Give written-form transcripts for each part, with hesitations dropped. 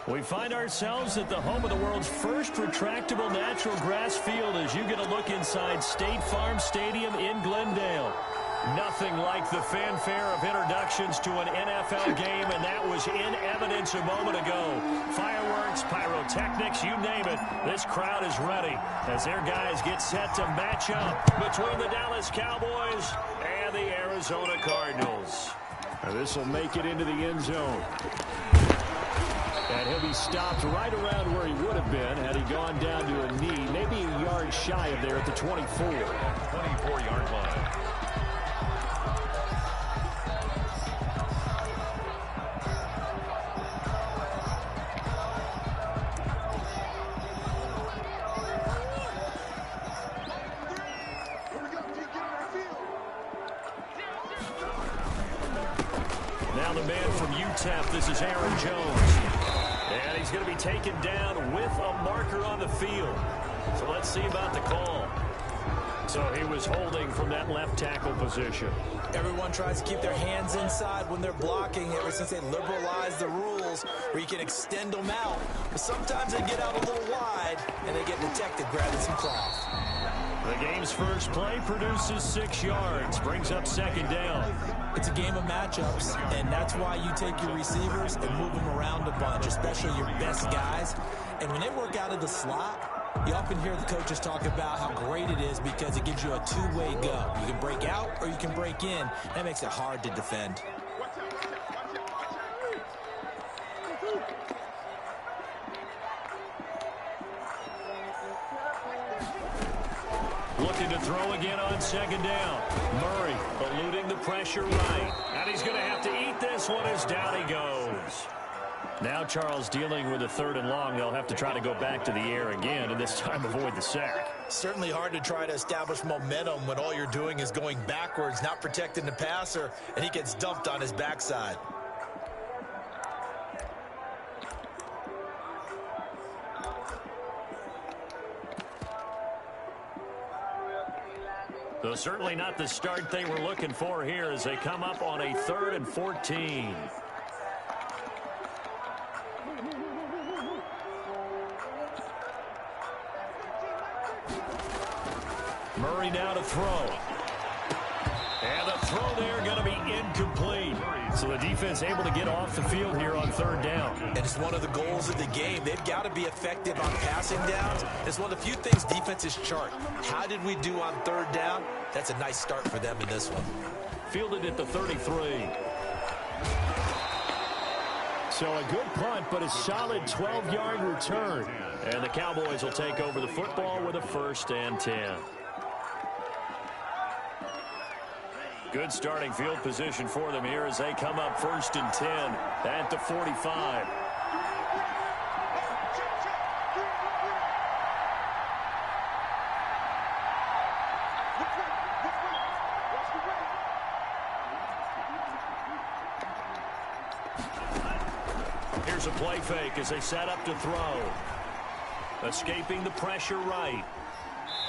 We find ourselves at the home of the world's first retractable natural grass field as you get a look inside State Farm Stadium in Glendale. Nothing like the fanfare of introductions to an NFL game, and that was in evidence a moment ago. Fireworks, pyrotechnics, you name it. This crowd is ready as their guys get set to match up between the Dallas Cowboys and the Arizona Cardinals. Now this will make it into the end zone. And he'll be stopped right around where he would have been had he gone down to a knee, maybe a yard shy of there at the 24. 24-yard line. Now the man from UTEP, this is Aaron Jones. And he's going to be taken down with a marker on the field. So let's see about the call. So he was holding from that left tackle position. Everyone tries to keep their hands inside when they're blocking ever since they liberalized the rules where you can extend them out. But sometimes they get out a little wide and they get detected grabbing some cloth. The game's first play produces 6 yards, brings up second down. It's a game of matchups, and that's why you take your receivers and move them around a bunch, especially your best guys. And when they work out of the slot, you often hear the coaches talk about how great it is because it gives you a two-way go. You can break out or you can break in. That makes it hard to defend. Looking to throw again on second down. Murray eluding the pressure right. And he's going to have to eat this one as down he goes. Now Charles dealing with a 3rd and long. They'll have to try to go back to the air again and this time avoid the sack. Certainly hard to try to establish momentum when all you're doing is going backwards, not protecting the passer, and he gets dumped on his backside. So certainly not the start they were looking for here as they come up on a 3rd and 14. Murray now to throw. And the throw there going to be incomplete. So the defense able to get off the field here on 3rd down. And it's one of the goals of the game. They've got to be effective on passing downs. It's one of the few things defenses chart. How did we do on 3rd down? That's a nice start for them in this one. Fielded at the 33. So a good punt, but a solid 12-yard return. And the Cowboys will take over the football with a 1st and 10. Good starting field position for them here as they come up 1st and 10 at the 45. Here's a play fake as they set up to throw. Escaping the pressure right.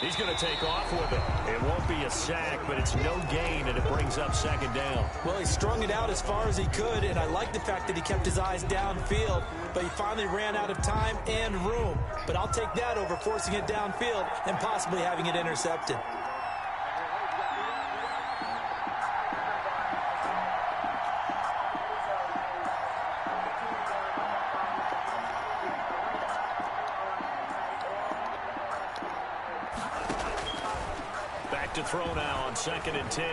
He's going to take off with it. It won't be a sack, but it's no gain, and it brings up second down. Well, he strung it out as far as he could, and I like the fact that he kept his eyes downfield, but he finally ran out of time and room. But I'll take that over forcing it downfield and possibly having it intercepted. To throw now on 2nd and 10.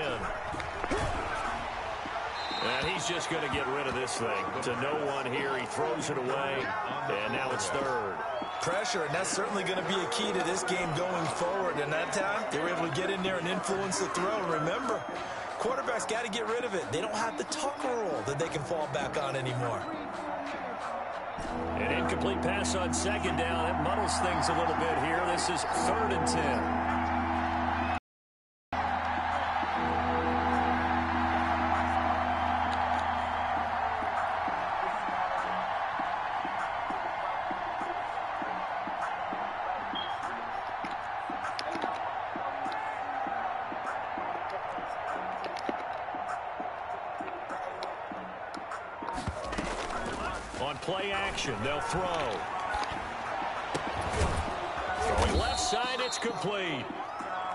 And he's just going to get rid of this thing. To no one here. He throws it away. And now it's 3rd. Pressure, and that's certainly going to be a key to this game going forward. And that time, they were able to get in there and influence the throw. Remember, quarterbacks got to get rid of it. They don't have the tucker roll that they can fall back on anymore. An incomplete pass on 2nd down. That muddles things a little bit here. This is 3rd and 10. On play action, they'll throw. Throwing left side, it's complete.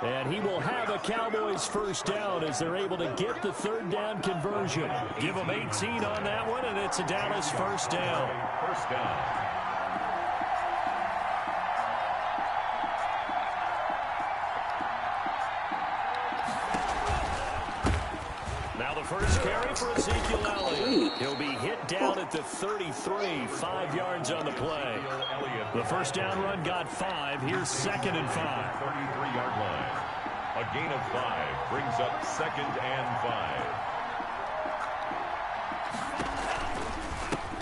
And he will have a Cowboys first down as they're able to get the third down conversion. Give them 18 on that one, and it's a Dallas first down. First down. Now the first carry for Ezekiel Elliott. He'll be hit down at the 33, 5 yards on the play. The first down run got 5. Here's 2nd and 5. 33-yard line. A gain of 5 brings up 2nd and 5.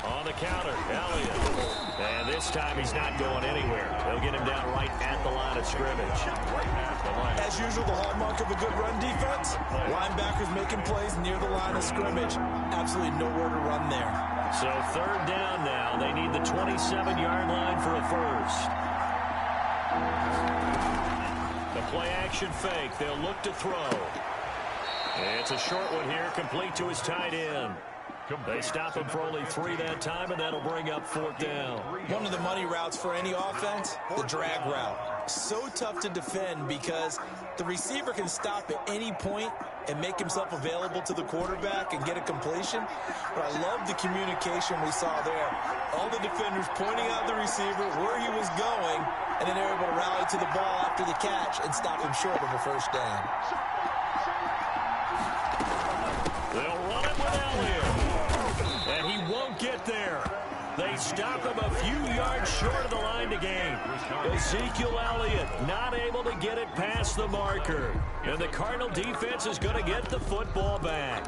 On the counter, Elliott. And this time he's not going anywhere. They'll get him down right at the line of scrimmage. As usual, the hallmark of a good run defense, linebackers making plays near the line of scrimmage. Absolutely nowhere to run there. So third down now. They need the 27-yard line for a first. The play action fake. They'll look to throw. It's a short one here, complete to his tight end. They stop him for only 3 that time, and that'll bring up 4th down. One of the money routes for any offense, the drag route. So tough to defend because the receiver can stop at any point and make himself available to the quarterback and get a completion. But I love the communication we saw there. All the defenders pointing out the receiver, where he was going, and then they were able to rally to the ball after the catch and stop him short of a first down. They'll run it with Elliott. And he won't get there. They stop him a few yards short of the line to gain. Ezekiel Elliott not able to get it past the marker. And the Cardinal defense is going to get the football back.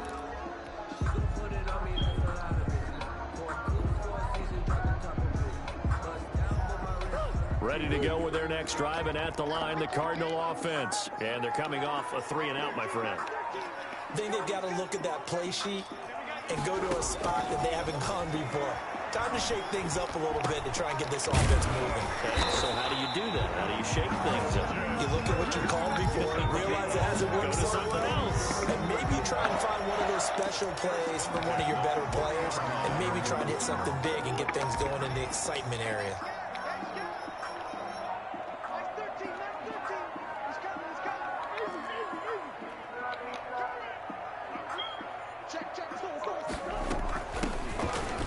Ready to go with their next drive, and at the line, the Cardinal offense. And they're coming off a 3-and-out, my friend. I think they've got to look at that play sheet and go to a spot that they haven't gone before. Time to shake things up a little bit to try and get this offense moving. Okay, so how do you do that? How do you shake things up? You look at what you called before and realize it hasn't worked so well. And maybe you try and find one of those special plays from one of your better players and maybe try and hit something big and get things going in the excitement area.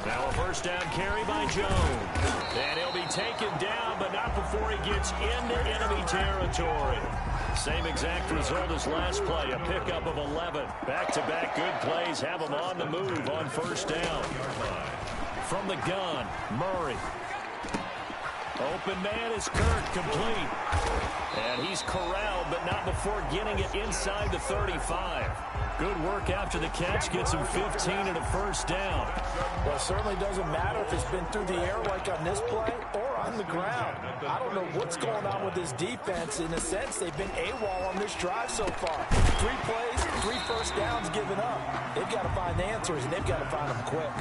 Now a first down carry by Jones. And he'll be taken down, but not before he gets into enemy territory. Same exact result as last play, a pickup of 11. Back-to-back good plays have him on the move on first down. From the gun, Murray. Open man is Kirk, complete. And he's corralled, but not before getting it inside the 35. Good work after the catch, gets him 15 and a first down. Well, it certainly doesn't matter if it's been through the air like on this play or on the ground. I don't know what's going on with this defense. In a sense, they've been AWOL on this drive so far. 3 plays, 3 first downs given up. They've got to find answers, and they've got to find them quick.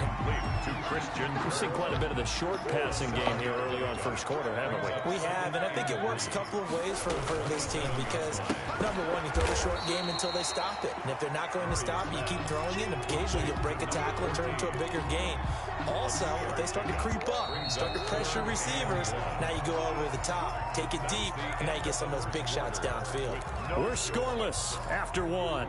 We've seen quite a bit of the short passing game here early on first quarter, haven't we? We have, and I think it works a couple of ways for this team because, number one, you throw the short game until they stop it. And if they're not going to stop, you keep throwing it, and occasionally you'll break a tackle and turn it into a bigger gain. Also, if they start to creep up, start to pressure receivers, now you go over the top, take it deep, and now you get some of those big shots downfield. We're scoreless after 1.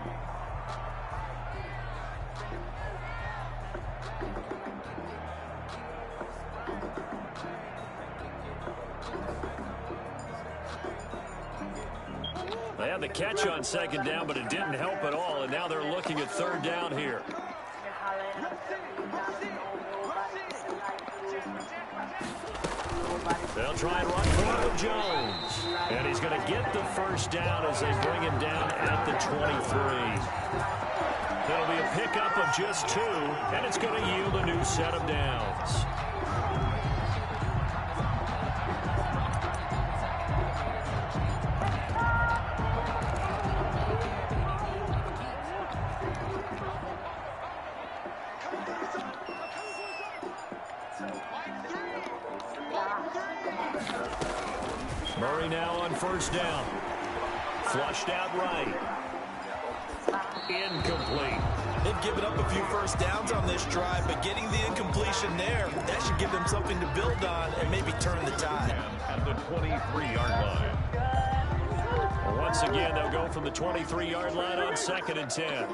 They had the catch on second down, but it didn't help at all, and now they're looking at third down here. They'll try and run for it with Jones. And he's going to get the first down as they bring him down at the 23. That'll be a pickup of just 2, and it's going to yield a new set of downs. Murray now on first down. Flushed out right. Incomplete. They've given up a few first downs on this drive, but getting the incompletion there, that should give them something to build on and maybe turn the tide. At the 23-yard line. Well, once again, they'll go from the 23-yard line on 2nd and 10.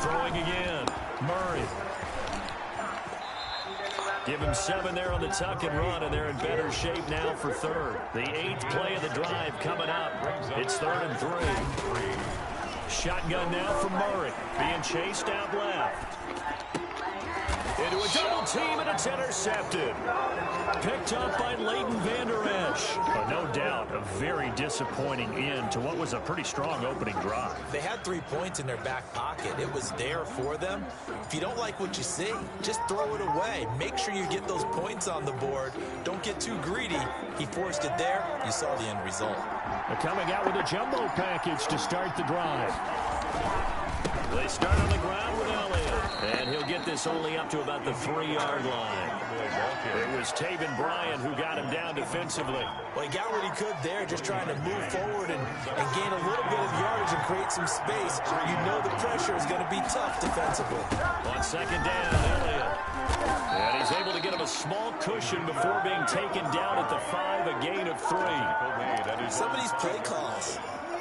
Throwing again, Murray. Give him 7 there on the tuck and run, and they're in better shape now for 3rd. The 8th play of the drive coming up. It's 3rd and 3. Shotgun now from Murray, being chased out left. Into a double team, and it's intercepted. Picked up by Leighton Vander Esch. But no doubt, a very disappointing end to what was a pretty strong opening drive. They had 3 points in their back pocket. It was there for them. If you don't like what you see, just throw it away. Make sure you get those points on the board. Don't get too greedy. He forced it there. You saw the end result. They're coming out with a jumbo package to start the drive. They start on the ground with Elliott, and he'll get this only up to about the 3-yard line. It was Taven Bryan who got him down defensively. Well, he got what he could there, just trying to move forward and gain a little bit of yardage and create some space. You know the pressure is going to be tough defensively. On 2nd down, Elliott. And he's able to get him a small cushion before being taken down at the 5, a gain of 3. Some of these play calls,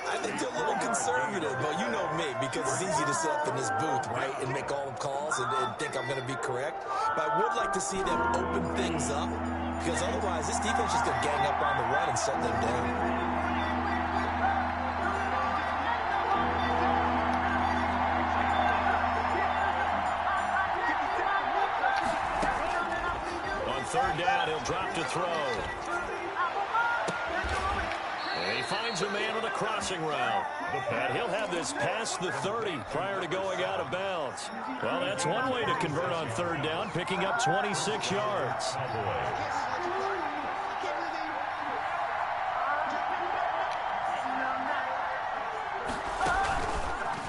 I think they're a little conservative, but you know me, because it's easy to sit up in this booth, right, and make all the calls and think I'm going to be correct. But I would like to see them open things up, because otherwise this defense is going to gang up on the run and shut them down. On 3rd down, he'll drop to throw. And he finds a man on a crossing route. And he'll have this past the 30 prior to going out of bounds. Well, that's one way to convert on 3rd down, picking up 26 yards.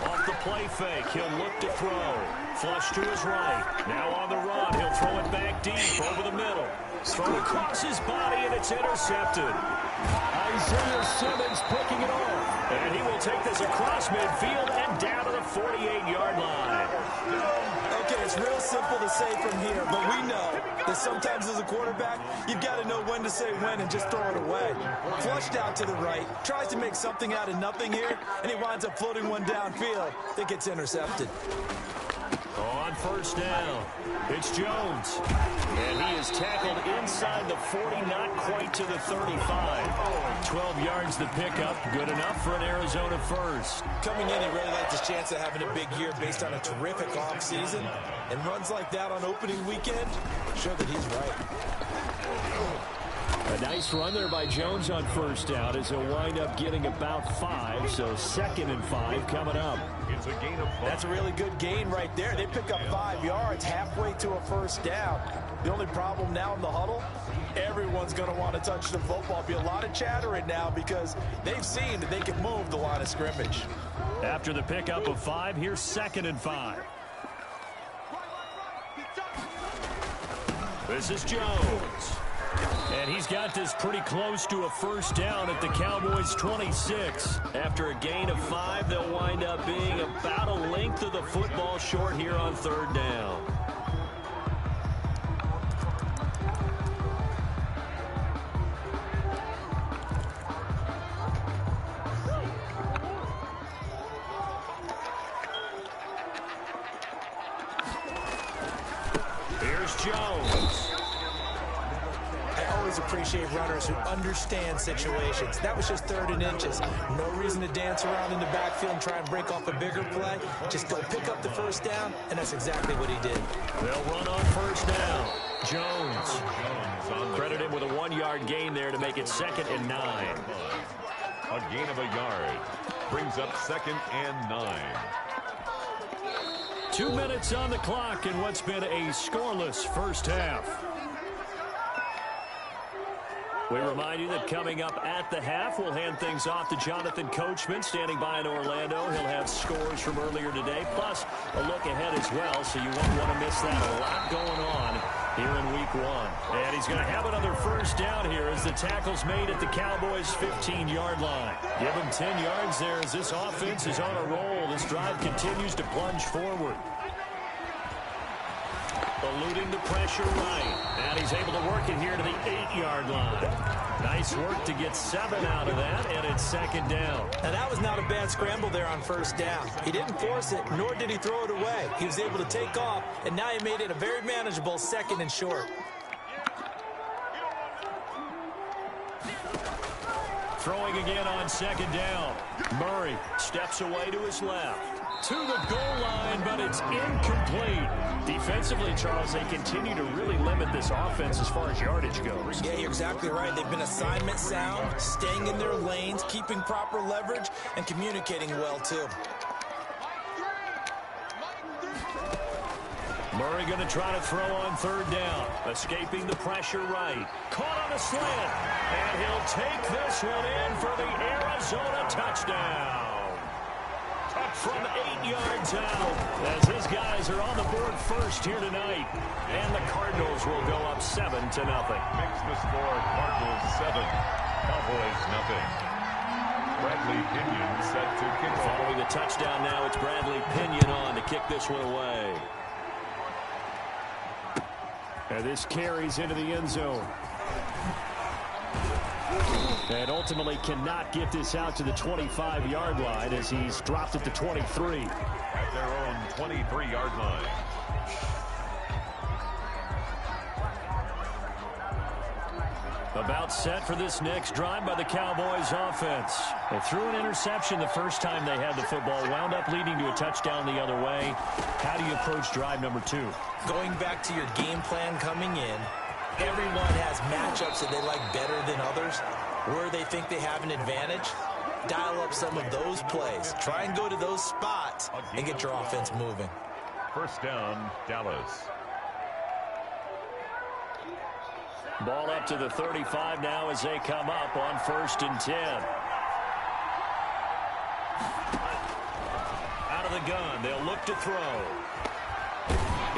Off the play fake, he'll look to throw. Flush to his right. Now on the run, he'll throw it back deep over the middle. Thrown across his body, and it's intercepted. Isaiah Simmons picking it off. And he will take this across midfield and down to the 48-yard line. Okay, it's real simple to say from here, but we know that sometimes as a quarterback, you've got to know when to say when and just throw it away. Flushed out to the right, tries to make something out of nothing here, and he winds up floating one downfield that gets intercepted. On 1st down, it's Jones. And he is tackled inside the 40, not quite to the 35. 12 yards the pickup, good enough for an Arizona first. Coming in, he really liked his chance of having a big year based on a terrific offseason. And runs like that on opening weekend, show that he's right. A nice run there by Jones on 1st down as he'll wind up getting about 5, so 2nd and 5 coming up. It's a gain of 5. That's a really good gain right there. They pick up 5 yards halfway to a 1st down. The only problem now in the huddle, everyone's going to want to touch the football. Be a lot of chattering now because they've seen that they can move the line of scrimmage. After the pickup of 5, here's 2nd and 5. This is Jones. And he's got this pretty close to a 1st down at the Cowboys' 26. After a gain of 5, they'll wind up being about a length of the football short here on 3rd down. Here's Jones. Appreciate runners who understand situations. That was just 3rd and inches. No reason to dance around in the backfield and try and break off a bigger play. Just go pick up the 1st down, and that's exactly what he did. They'll run on 1st down. Jones. Credit him with a 1-yard gain there to make it 2nd and 9. A gain of a yard. Brings up 2nd and 9. 2 minutes on the clock in what's been a scoreless 1st half. We remind you that coming up at the half, we'll hand things off to Jonathan Coachman, standing by in Orlando. He'll have scores from earlier today, plus a look ahead as well, so you won't want to miss that. A lot going on here in week 1. And he's going to have another first down here as the tackle's made at the Cowboys' 15-yard line. Give him 10 yards there as this offense is on a roll. This drive continues to plunge forward. Eluding the pressure right. And he's able to work it here to the 8-yard line. Nice work to get 7 out of that, and it's second down. Now, that was not a bad scramble there on first down. He didn't force it, nor did he throw it away. He was able to take off, and now he made it a very manageable second and short. Throwing again on second down. Murray steps away to his left. To the goal line, but it's incomplete. Defensively, Charles, they continue to really limit this offense as far as yardage goes. Yeah, you're exactly right. They've been assignment sound, staying in their lanes, keeping proper leverage, and communicating well, too. Murray going to try to throw on third down. Escaping the pressure right. Caught on a slant. And he'll take this one in for the Arizona touchdown. From 8 yards out, as his guys are on the board first here tonight. And the Cardinals will go up 7-0. Makes the score Cardinals 7, Cowboys 0. Bradley Pinion set to kick off. Following the touchdown now, it's Bradley Pinion on to kick this one away. And this carries into the end zone. And ultimately cannot get this out to the 25-yard line as he's dropped it to 23. At their own 23-yard line. About set for this next drive by the Cowboys offense. They threw an interception the first time they had the football, wound up leading to a touchdown the other way. How do you approach drive number 2? Going back to your game plan coming in, everyone has matchups that they like better than others. Where they think they have an advantage, dial up some of those plays. Try and go to those spots and get your offense moving. First down, Dallas. Ball up to the 35 now as they come up on 1st and 10. Out of the gun, they'll look to throw.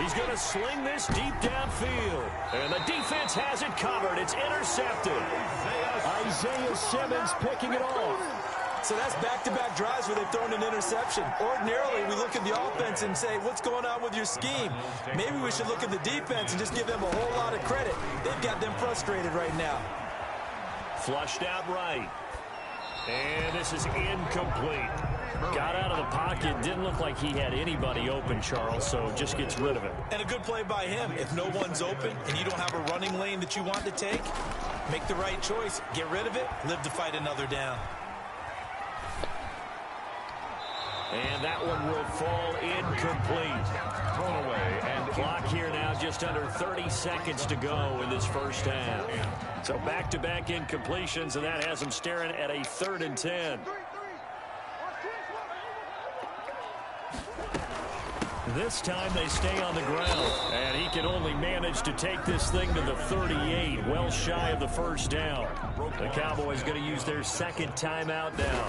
He's going to sling this deep downfield. And the defense has it covered. It's intercepted. Isaiah Simmons picking it off. So that's back-to-back drives where they've thrown an interception. Ordinarily, we look at the offense and say, what's going on with your scheme? Maybe we should look at the defense and just give them a whole lot of credit. They've got them frustrated right now. Flushed out right. And this is incomplete. Got out of the pocket. Didn't look like he had anybody open, Charles, so just gets rid of it. And a good play by him. If no one's open and you don't have a running lane that you want to take, make the right choice. Get rid of it. Live to fight another down. And that one will fall incomplete. Thrown away. And clock here now just under 30 seconds to go in this first half. So back-to-back incompletions, and that has them staring at a 3rd and 10. This time they stay on the ground, and he can only manage to take this thing to the 38, well shy of the first down. The Cowboys going to use their second timeout now,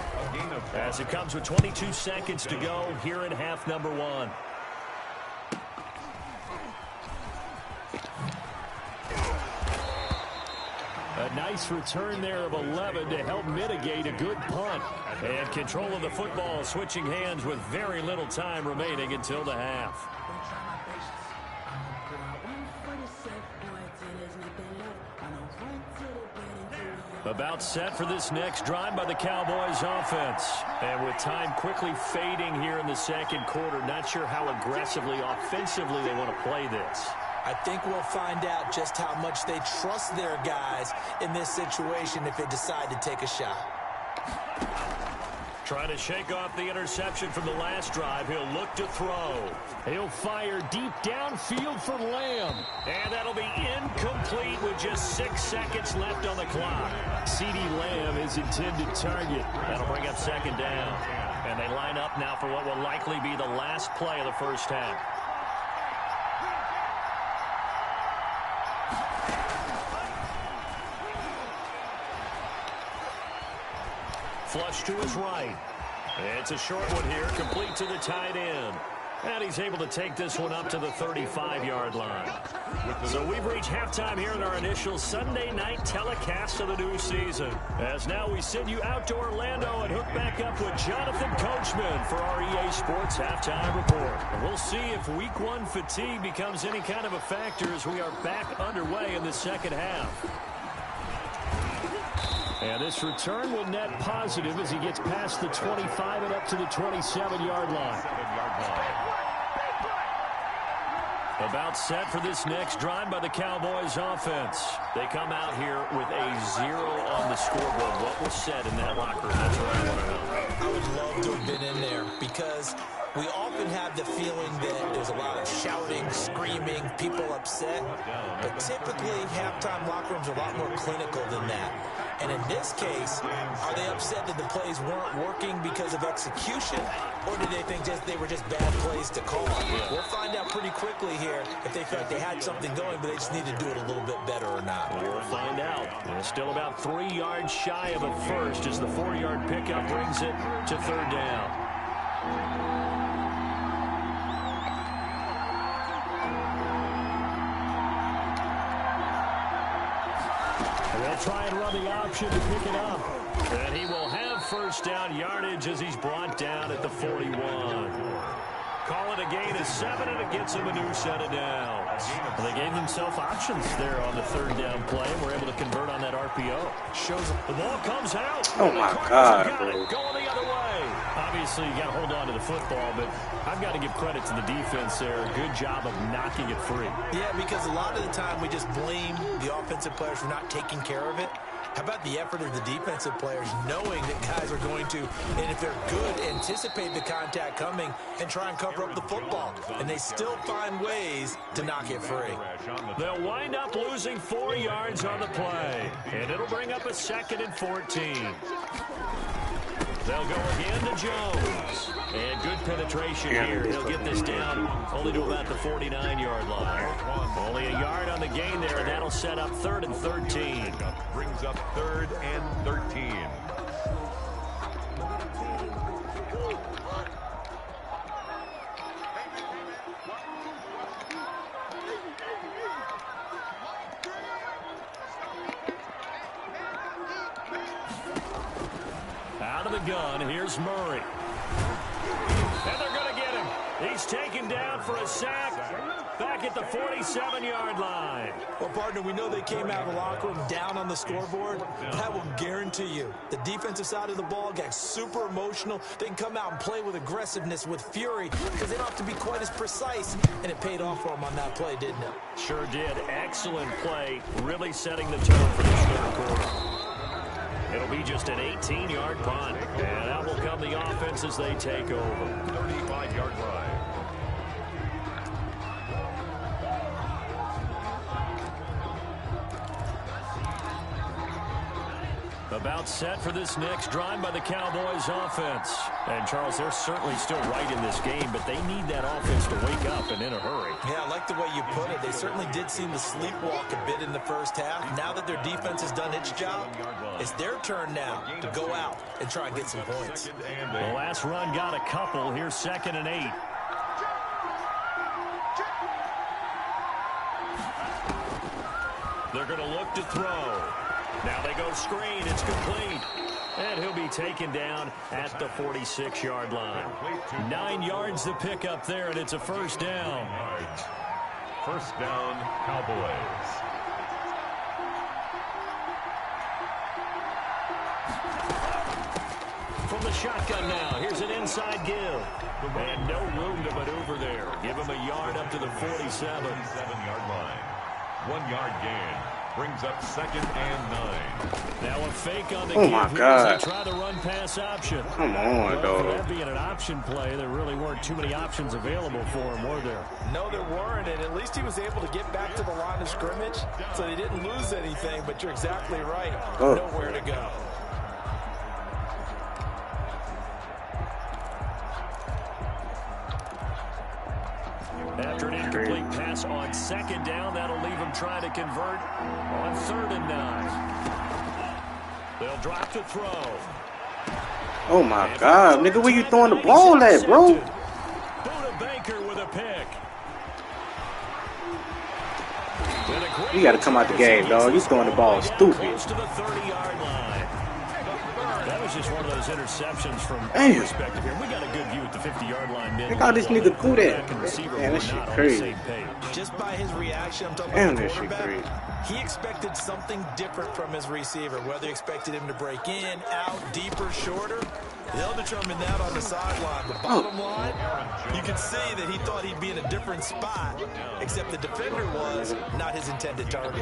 as it comes with 22 seconds to go here in half number 1. A nice return there of 11 to help mitigate a good punt. And control of the football switching hands with very little time remaining until the half. About set for this next drive by the Cowboys offense. And with time quickly fading here in the second quarter, not sure how aggressively, offensively they want to play this. I think we'll find out just how much they trust their guys in this situation if they decide to take a shot. Trying to shake off the interception from the last drive. He'll look to throw. He'll fire deep downfield for Lamb. And that'll be incomplete with just 6 seconds left on the clock. CeeDee Lamb is intended target. That'll bring up second down. And they line up now for what will likely be the last play of the first half. Flush to his right. It's a short one here, complete to the tight end. And he's able to take this one up to the 35-yard line. So we've reached halftime here in our initial Sunday night telecast of the new season. As now we send you out to Orlando and hook back up with Jonathan Coachman for our EA Sports halftime report. And we'll see if week one fatigue becomes any kind of a factor as we are back underway in the second half. And this return will net positive as he gets past the 25 and up to the 27-yard line. About set for this next drive by the Cowboys offense. They come out here with a 0 on the scoreboard. What was said in that locker room? That's what I want to know. I would love to have been in there because we often have the feeling that there's a lot of shouting, screaming, people upset. But typically, halftime locker rooms are a lot more clinical than that. And in this case, are they upset that the plays weren't working because of execution? Or did they think they were just bad plays to call? We'll find out pretty quickly here if they felt they had something going, but they just need to do it a little bit better or not. We'll find out. They're still about 3 yards shy of a first as the 4-yard pickup brings it to third down. They'll try and run the option to pick it up. And he will have first down yardage as he's brought down at the 41. Call it a gain of 7, and it gets him a new set of downs. Well, they gave themselves options there on the third down play, and were able to convert on that RPO. Shows the ball comes out. Oh, my God, bro. Going the other way. Obviously, you got to hold on to the football, but I've got to give credit to the defense there. Good job of knocking it free. Yeah, because a lot of the time we just blame the offensive players for not taking care of it. How about the effort of the defensive players knowing that guys are going to, and if they're good, anticipate the contact coming and try and cover up the football. And they still find ways to knock it free. They'll wind up losing 4 yards on the play. And it'll bring up a 2nd and 14. They'll go again to Jones. And good penetration here. He'll get this down only to about the 49-yard line. Only a yard on the gain there, and that'll set up 3rd and 13. Brings up 3rd and 13. Out of the gun, here's Murray. And they're going to get him. He's taken down for a sack back at the 47-yard line. Well, partner, we know they came out of the locker room down on the scoreboard. That will guarantee you the defensive side of the ball got super emotional. They can come out and play with aggressiveness, with fury, because they don't have to be quite as precise. And it paid off for them on that play, didn't it? Sure did. Excellent play, really setting the tone for this third quarter. It'll be just an 18-yard punt. And that will come the offense as they take over. 35-yard line. About set for this next drive by the Cowboys offense. And, Charles, they're certainly still right in this game, but they need that offense to wake up and in a hurry. Yeah, I like the way you put it. They certainly did seem to sleepwalk a bit in the first half. Now that their defense has done its job, it's their turn now to go out and try and get some points. The last run got a couple. Here's 2nd and 8. They're going to look to throw. Now they go screen. It's complete. And he'll be taken down at the 46-yard line. 9 yards to pick up there, and it's a first down. First down, Cowboys. From the shotgun now, here's an inside give. And no room to maneuver there. Give him a yard up to the 47-yard line. 1 yard gain. Brings up 2nd and 9. Now a fake on the oh my God. They try the run pass option. Come on, For that being an option play, there really weren't too many options available for him, were there? No, there weren't, and at least he was able to get back to the line of scrimmage, so they didn't lose anything, but you're exactly right. Nowhere to go. After an incomplete pass on 2nd down, that'll leave him trying to convert on 3rd and 9. They'll drop to throw. Oh, my God. Nigga, where you throwing the ball at, bro? Buda Baker pick. You got to come out the game, dog. You throwing the ball stupid. Close to the 30-yard line. That was just one of those interceptions from our Damn. perspective here. We got a good view at the 50-yard line. Look how this nigga threw that. Man, that shit crazy. Just by his reaction, I'm talking Damn, about the that shit quarterback. crazy. He expected something different from his receiver, whether he expected him to break in, out, deeper, shorter. They'll determine that on the sideline. The bottom line, you can see that he thought he'd be in a different spot, except the defender was not his intended target.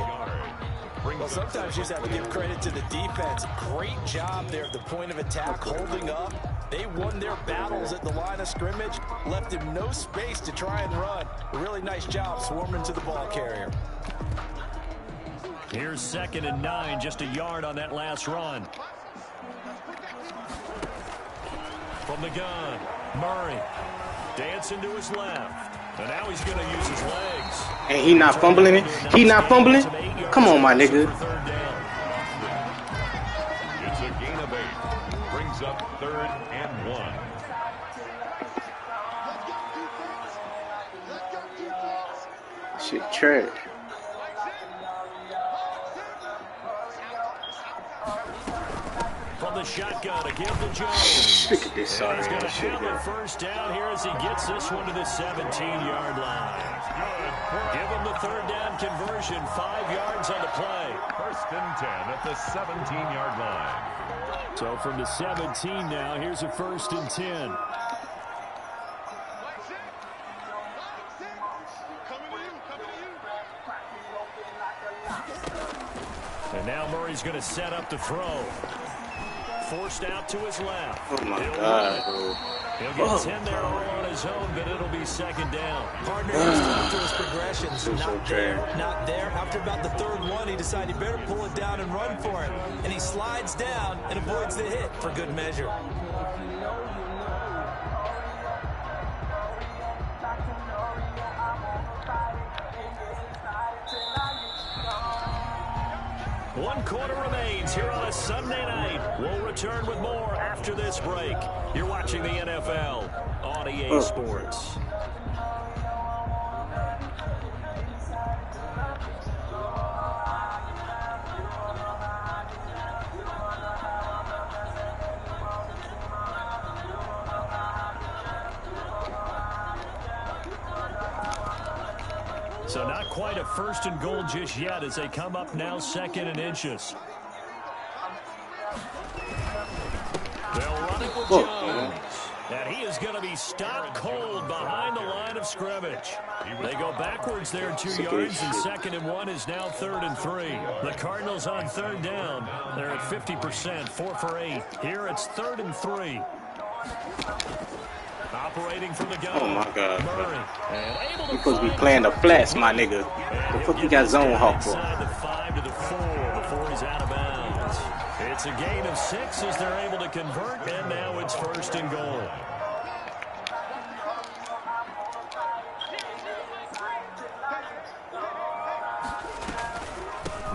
Well, sometimes you just have to give credit to the defense. Great job there at the point of attack, holding up. They won their battles at the line of scrimmage, left him no space to try and run. A really nice job swarming to the ball carrier. Here's 2nd and 9, just a yard on that last run. From the gun, Murray dancing to his left. And now he's going to use his legs. And he not fumbling it? He not fumbling? Come on, my nigga. It's a gain of 8. Brings up 3rd and 1. Shit trash. From the shotgun to give to Jones. Look at this sorry He's going to ass shit have here. a first down here as he gets this one to the 17-yard line. Give him the 3rd down conversion, 5 yards on the play. 1st and 10 at the 17-yard line. So from the 17 now, here's a 1st and 10. And now Murray's going to set up the throw. Forced out to his left. Oh my God, bro. He'll get 10 there all on his own, but it'll be 2nd down. Partner is tough to his progressions. So Not trash. there, not there. After about the 3rd one, he decided he better pull it down and run for it. And he slides down and avoids the hit for good measure. One quarter remains here on a Sunday night. We'll return with more after this break. You're watching the NFL on EA Sports. So not quite a 1st and goal just yet as they come up now 2nd and inches. They'll run it with Jones. And he is going to be stopped cold behind the line of scrimmage. They go backwards there 2 yards, and 2nd and 1 is now 3rd and 3. The Cardinals on 3rd down. They're at 50%, 4 for 8. Here it's 3rd and 3. Operating from the gun. Oh my God, bro. Murray. And able to You supposed to be find playing the the flats, my nigga. The fuck you got zone hawk for? inside the 5 to the 4 before he's out of bounds. It's a gain of 6 as they're able to convert, and now it's 1st and goal.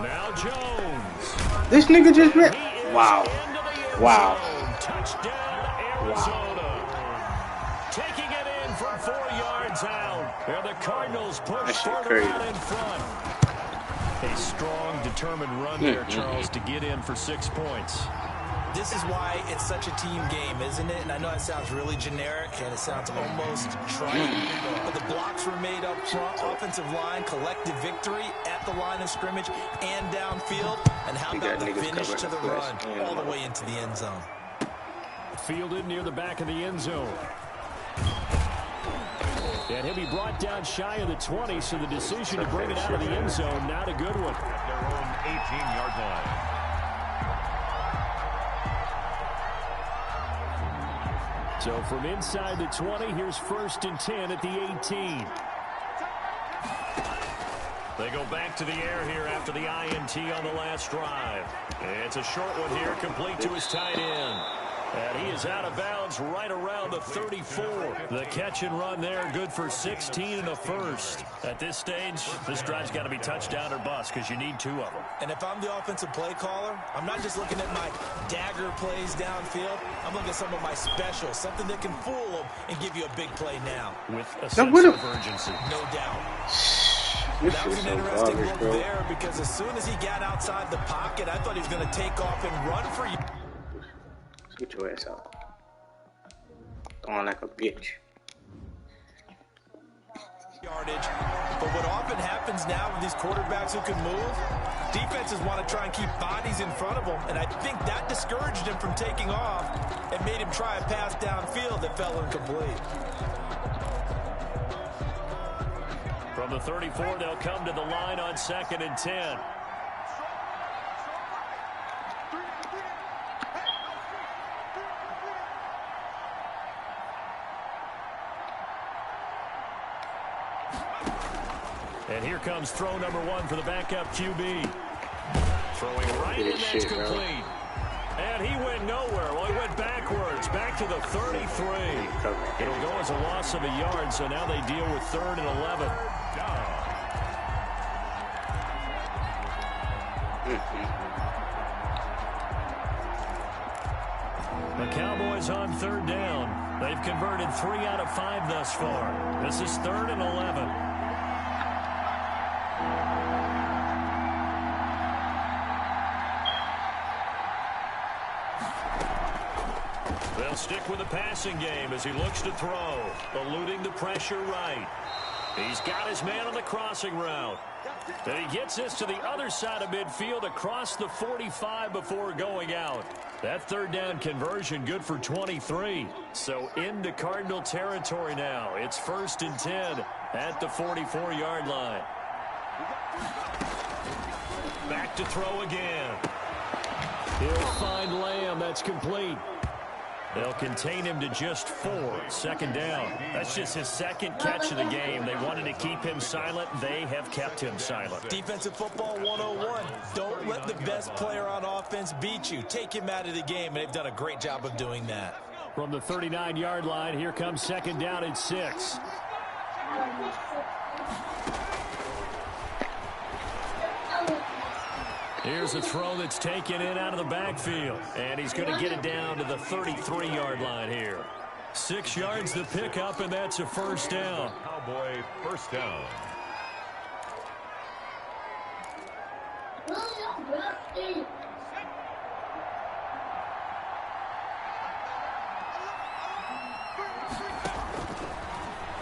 Now Jones. This nigga just ran. He is Wow. into the end Wow. zone. Touchdown, Arizona. Taking it in from 4 yards out. And the Cardinals push That shit further crazy. out in front. A strong, determined run there, Charles, to get in for 6 points. This is why it's such a team game, isn't it? And I know it sounds really generic and it sounds almost trite, but the blocks were made up front, offensive line, collective victory at the line of scrimmage and downfield. And how You about got the niggas finish to the covering the run flesh. all the way into the end zone? Fielded near the back of the end zone. And he'll be brought down shy of the 20, so the decision to bring it out of the end zone, not a good one. At their own 18-yard line. So from inside the 20, here's 1st and 10 at the 18. They go back to the air here after the INT on the last drive. It's a short one here, complete to his tight end. And he is out of bounds right around the 34. The catch and run there, good for 16 in the first. At this stage, this drive's got to be touchdown or bust because you need 2 of them. And if I'm the offensive play caller, I'm not just looking at my dagger plays downfield. I'm looking at some of my specials, something that can fool them and give you a big play now. With a sense of urgency. No doubt. This That was is an so interesting garbage, look bro. there because as soon as he got outside the pocket, I thought he was going to take off and run for you. Get your ass out. Going like a bitch. Yardage. But what often happens now with these quarterbacks who can move, defenses want to try and keep bodies in front of them, and I think that discouraged him from taking off and made him try a pass downfield that fell incomplete. From the 34, they'll come to the line on 2nd and 10. And here comes throw number 1 for the backup QB. Throwing right in, that's complete. And he went nowhere. Well, he went backwards, back to the 33. It'll go as a loss of a yard, so now they deal with 3rd and 11. The Cowboys on 3rd down. They've converted 3 out of 5 thus far. This is 3rd and 11. They'll stick with the passing game as he looks to throw, eluding the pressure right. He's got his man on the crossing route. And he gets this to the other side of midfield across the 45 before going out. That 3rd down conversion good for 23. So into Cardinal territory now. It's 1st and 10 at the 44-yard line. Back to throw again. He'll find Lamb. That's complete. They'll contain him to just 4. 2nd down. That's just his 2nd catch of the game. They wanted to keep him silent. They have kept him silent. Defensive football 101. Don't let the best player on offense beat you. Take him out of the game, and they've done a great job of doing that. From the 39-yard line, here comes 2nd down and 6. Here's a throw that's taken in out of the backfield. And he's going to get it down to the 33-yard line here. 6 yards to pick up, and that's a 1st down. Cowboy 1st down.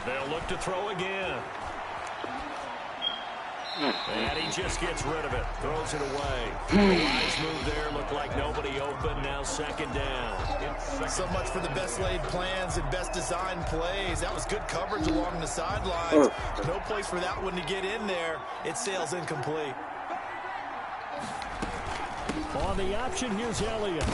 They'll look to throw again. And he just gets rid of it. Throws it away. Wise move there. Looked like nobody open. Now 2nd down. So much for the best laid plans and best designed plays. That was good coverage along the sidelines. No place for that one to get in there. It sails incomplete. On the option, here's Elliott.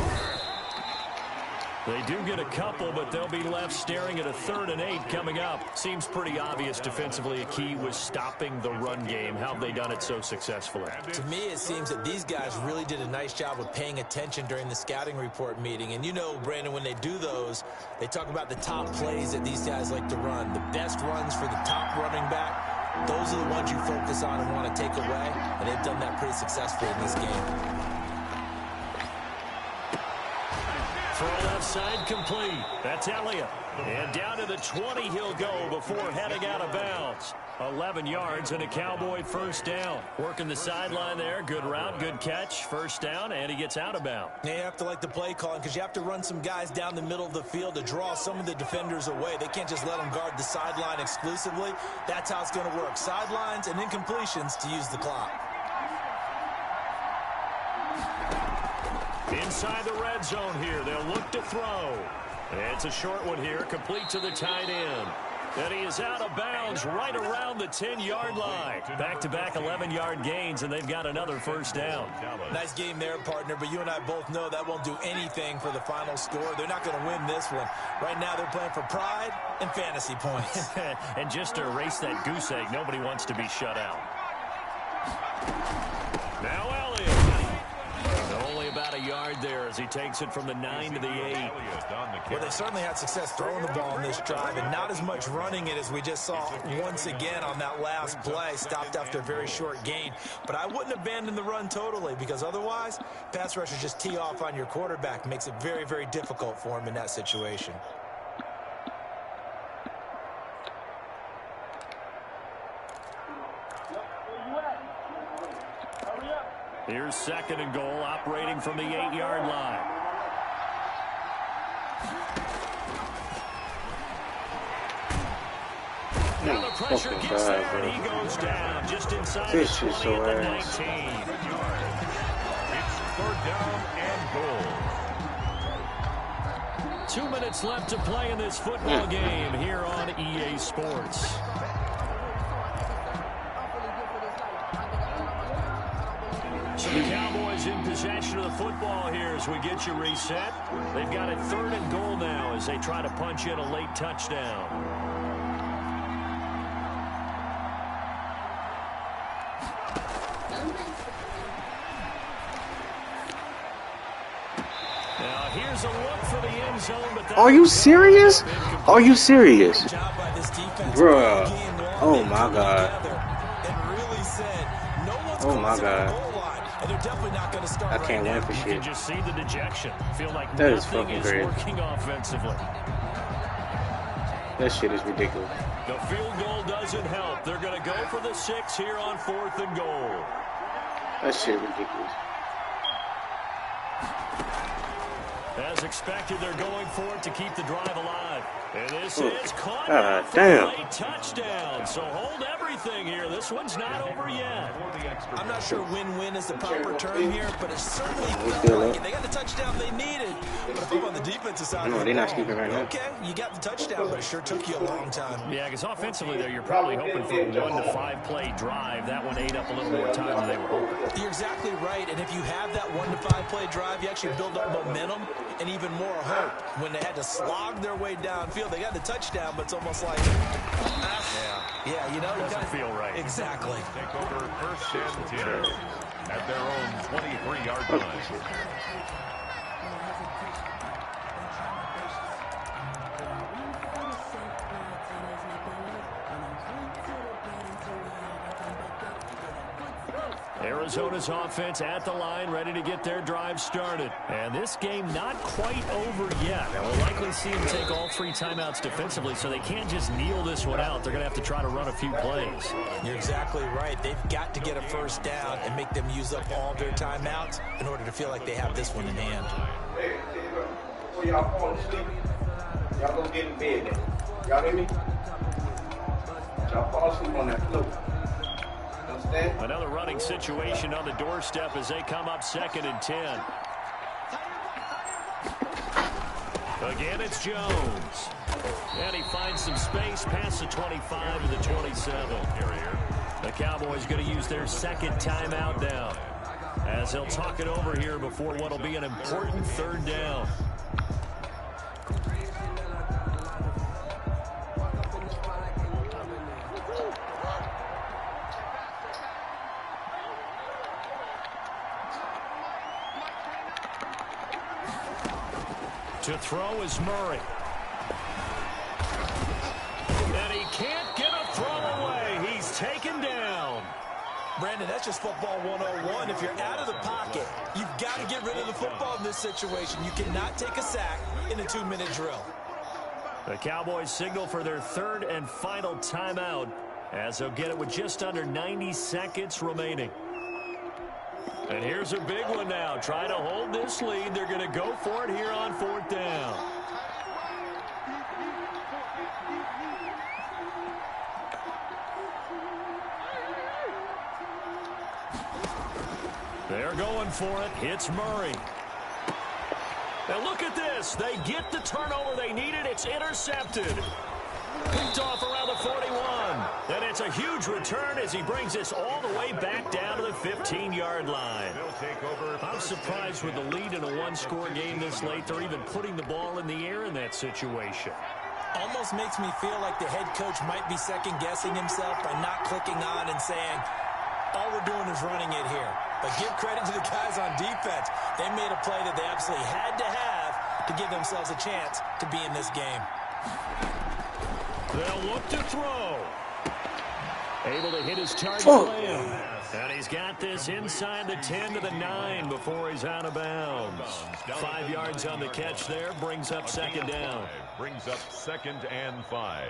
They do get a couple, but they'll be left staring at a 3rd and 8 coming up. Seems pretty obvious defensively a key was stopping the run game. How have they done it so successfully? To me, it seems that these guys really did a nice job of paying attention during the scouting report meeting. And you know, Brandon, when they do those, they talk about the top plays that these guys like to run. The best runs for the top running back, those are the ones you focus on and want to take away. And they've done that pretty successfully in this game. Throw left side complete. That's Elliott. And down to the 20 he'll go before heading out of bounds. 11 yards and a Cowboy 1st down. Working the sideline there. Good route, good catch. 1st down, and he gets out of bounds. You have to like the play calling because you have to run some guys down the middle of the field to draw some of the defenders away. They can't just let them guard the sideline exclusively. That's how it's going to work. Sidelines and incompletions to use the clock. Inside the red zone here. They'll look to throw. And it's a short one here, complete to the tight end. And he is out of bounds right around the 10-yard line. Back-to-back 11-yard gains, and they've got another 1st down. Nice game there, partner, but you and I both know that won't do anything for the final score. They're not going to win this one. Right now they're playing for pride and fantasy points. And just to erase that goose egg, nobody wants to be shut out. Now Elliott. Only about a yard there as he takes it from the 9 to the 8. Well, they certainly had success throwing the ball in this drive, and not as much running it as we just saw once again on that last play. Stopped after a very short gain. But I wouldn't abandon the run totally, because otherwise, pass rushers just tee off on your quarterback. Makes it very, very difficult for him in that situation. Here's 2nd and goal, operating from the 8-yard line. Now the pressure gets there, and he goes down just inside the 20 at the 19. It's 3rd down and goal. 2 minutes left to play in this football game here on EA Sports. So the Cowboys in possession of the football here as we get you reset. They've got it 3rd and goal now as they try to punch in a late touchdown. Now here's a look for the end zone. But are you serious? Are you serious? Bruh. Oh my God. Oh my God. I can't win for shit. You can just see the dejection. Feel like that is nothing fucking is crazy. Working offensively. That shit is ridiculous. The field goal doesn't help. They're going to go for the 6 here on 4th and goal. That shit ridiculous. As expected, they're going for it to keep the drive alive. And this is caught for damn. a late touchdown. So hold everything here. This one's not over yet. I'm not sure win-win is the proper term here, but it certainly felt like it. They got the touchdown they needed. But if I'm on the defensive side, No, they're not keeping right now. Okay, you got the touchdown, but it sure took you a long time. Yeah, because offensively there, you're probably hoping for a 1 to 5 play drive. That one ate up a little more time than they were hoping. You're exactly right, and if you have that 1 to 5 play drive, you actually build up momentum and even more hope. When they had to slog their way downfield, they got the touchdown, but it's almost like, yeah, you know, Doesn't feel right. Exactly. Take over 1st and 10 at their own 23-yard line. Arizona's offense at the line, ready to get their drive started. And this game not quite over yet. And we'll likely see them take all 3 timeouts defensively, so they can't just kneel this one out. They're going to have to try to run a few plays. You're exactly right. They've got to get a 1st down and make them use up all their timeouts in order to feel like they have this one in hand. Before y'all fall asleep, y'all gonna get in bed then. Y'all hear me? Y'all fall asleep on that floor. Understand? Another running situation on the doorstep as they come up 2nd and 10. Again, it's Jones. And he finds some space past the 25 to the 27. The Cowboys going to use their 2nd timeout now, as they'll talk it over here before what will be an important 3rd down. To throw is Murray. And he can't get a throw away. He's taken down. Brandon, that's just football 101. If you're out of the pocket, you've got to get rid of the football in this situation. You cannot take a sack in a 2-minute drill. The Cowboys signal for their 3rd and final timeout, as they'll get it with just under 90 seconds remaining. And here's a big one now. Trying to hold this lead. They're going to go for it here on 4th down. They're going for it. It's Murray. Now look at this. They get the turnover they needed. It's intercepted. Picked off around the 41. And it's a huge return as he brings this all the way back down to the 15-yard line. I'm surprised with the lead in a 1-score game this late. They're even putting the ball in the air in that situation. Almost makes me feel like the head coach might be second-guessing himself by not clicking on and saying, all we're doing is running it here. But give credit to the guys on defense. They made a play that they absolutely had to have to give themselves a chance to be in this game. They'll look to throw. Able to hit his target man. And he's got this inside the 10 to the 9 before he's out of bounds. 5 yards on the catch there. Brings up second down. Brings up 2nd and 5.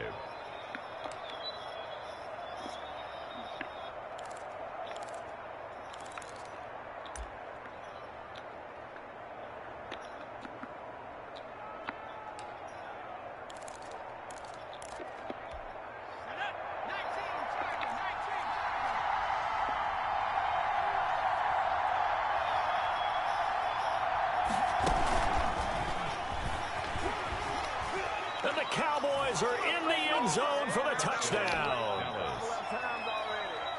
Cowboys are in the end zone for the touchdown.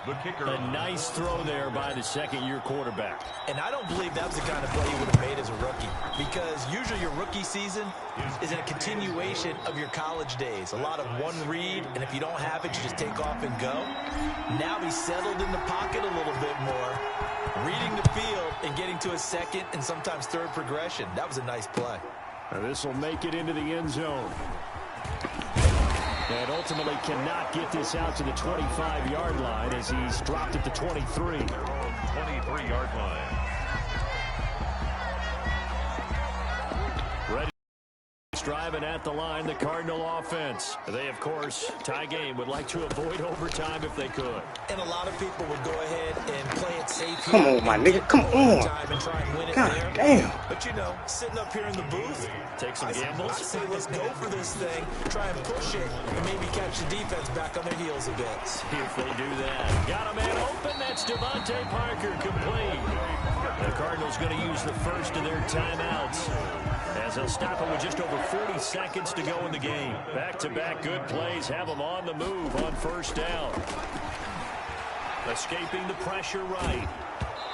The kicker. A nice throw there by the second-year quarterback. And I don't believe that was the kind of play you would have made as a rookie, because usually your rookie season is a continuation of your college days. A lot of one read, and if you don't have it, you just take off and go. Now he's settled in the pocket a little bit more, reading the field and getting to a second and sometimes third progression. That was a nice play. Now this will make it into the end zone. And ultimately cannot get this out to the 25-yard line as he's dropped at the 23. 23-yard line. Ready. Driving at the line, the Cardinal offense. They, of course, tie game, would like to avoid overtime if they could. And a lot of people would go ahead and play it safe. Come on, my nigga. Come on. And try and win it God there. damn. But, you know, sitting up here in the booth, take some gambles. I say let's go for this thing, try and push it, and maybe catch the defense back on their heels a bit. See if they do that. Got a man open. That's Devontae Parker, complete. The Cardinals going to use the first of their timeouts, as they'll stop it with just over 40 seconds to go in the game. Back-to-back good plays have them on the move on first down. Escaping the pressure right.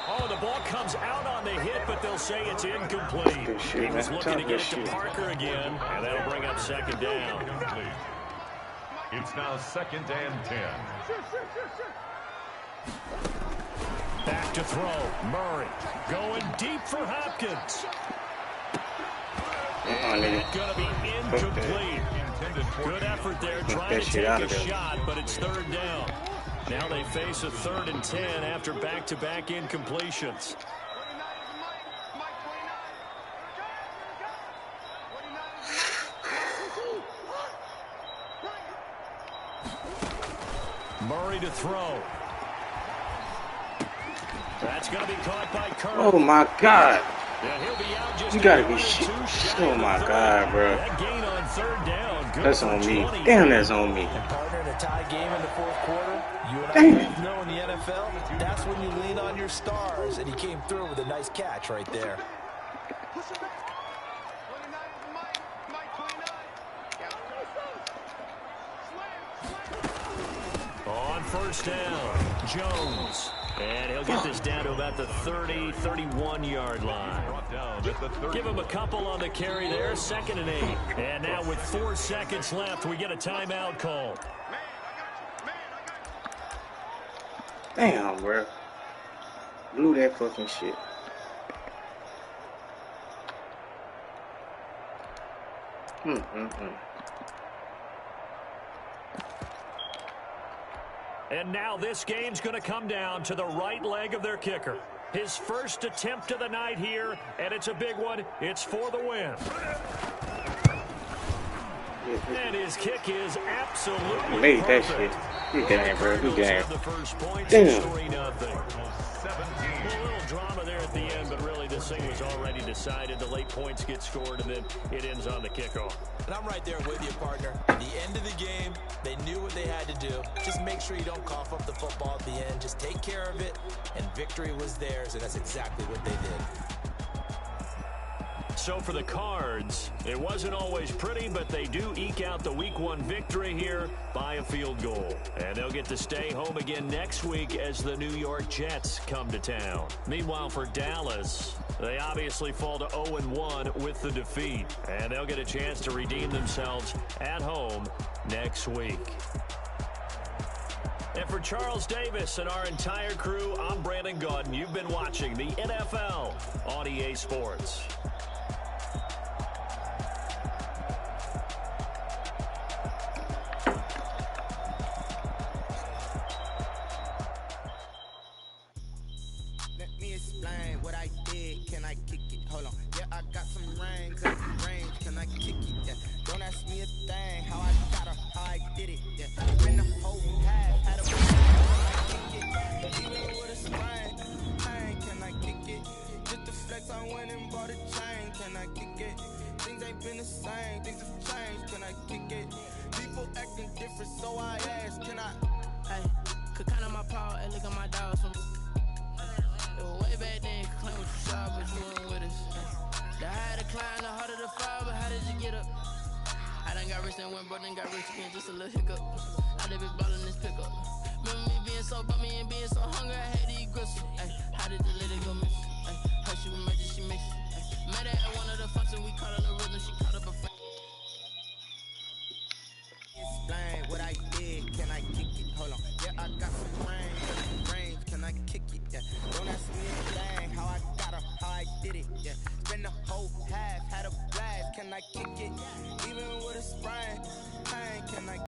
Oh, the ball comes out on the hit, but they'll say it's incomplete. He was looking to get it to Parker again, and that'll bring up second down. It's now 2nd and 10. Back to throw. Murray going deep for Hopkins. And going to be incomplete. Good effort there, trying to take a shot, but it's third down. Now they face a 3rd and 10 after back-to-back incompletions. Murray to throw. That's going to be caught by Curry. Oh my God. Yeah, you gotta be shit. Oh my God, bro. That gain on 3rd down. Good, that's on me. Damn, that's on me. And partner, in a tie game in the 4th quarter, you and I both know in the NFL, that's when you lean on your stars, and he came through with a nice catch right there. On first down, Jones. And he'll get this down to about the 30, 31-yard line. Give him a couple on the carry there, 2nd and 8. And now with 4 seconds left, we get a timeout call. Damn, bro. Blew that fucking shit. And now this game's going to come down to the right leg of their kicker. His first attempt of the night here, and it's a big one. It's for the win. And his kick is absolutely made that perfect. shit. Good game, bro. Good game. The first points, damn. 3-0. A little drama there at the end, but really this thing was already decided. The late points get scored, and then it ends on the kickoff. And I'm right there with you, partner. At the end of the game, they knew what they had to do. Just make sure you don't cough up the football at the end. Just take care of it, and victory was theirs, and that's exactly what they did. So for the Cards, it wasn't always pretty, but they do eke out the Week 1 victory here by a field goal. And they'll get to stay home again next week as the New York Jets come to town. Meanwhile, for Dallas, they obviously fall to 0-1 with the defeat. And they'll get a chance to redeem themselves at home next week. And for Charles Davis and our entire crew, I'm Brandon Gaudin. You've been watching the NFL on EA Sports. Let me explain what I did. Can I kick it? Hold on. Yeah, I got some rain, cause it's range. Can I kick it? Yeah. Don't ask me a thing. How I got her, how I did it. Yeah. Been the whole half, had a kick it. Even with a sprain, pain. Can I kick it? Just the flex, I went and bought a chain. Can I kick it? Things ain't been the same. Things have changed. Can I kick it? People acting different, so I asked. Can I? Hey, could count on my power and look at my dogs from. Way back then, you could claim what you saw, but you weren't with us. The higher the climb, the harder the fall, but how did you get up? I done got rich and went broke, then got rich again, just a little hiccup. I done been ballin' this pickup. Remember me being so bummy and being so hungry, I had to eat gristle. Ay, how did the lady go miss? Ay, her she was making, she mixed. Met her at one of the functions, we caught her the rhythm, she caught up a friend. Explain what I did. Can I kick it? Hold on. Yeah, I got some range. Can I kick it? Yeah. Don't ask me a thing. How I got her, how I did it. Yeah. Spend the whole half, had a blast. Can I kick it? Even with a sprain, pain. Can I?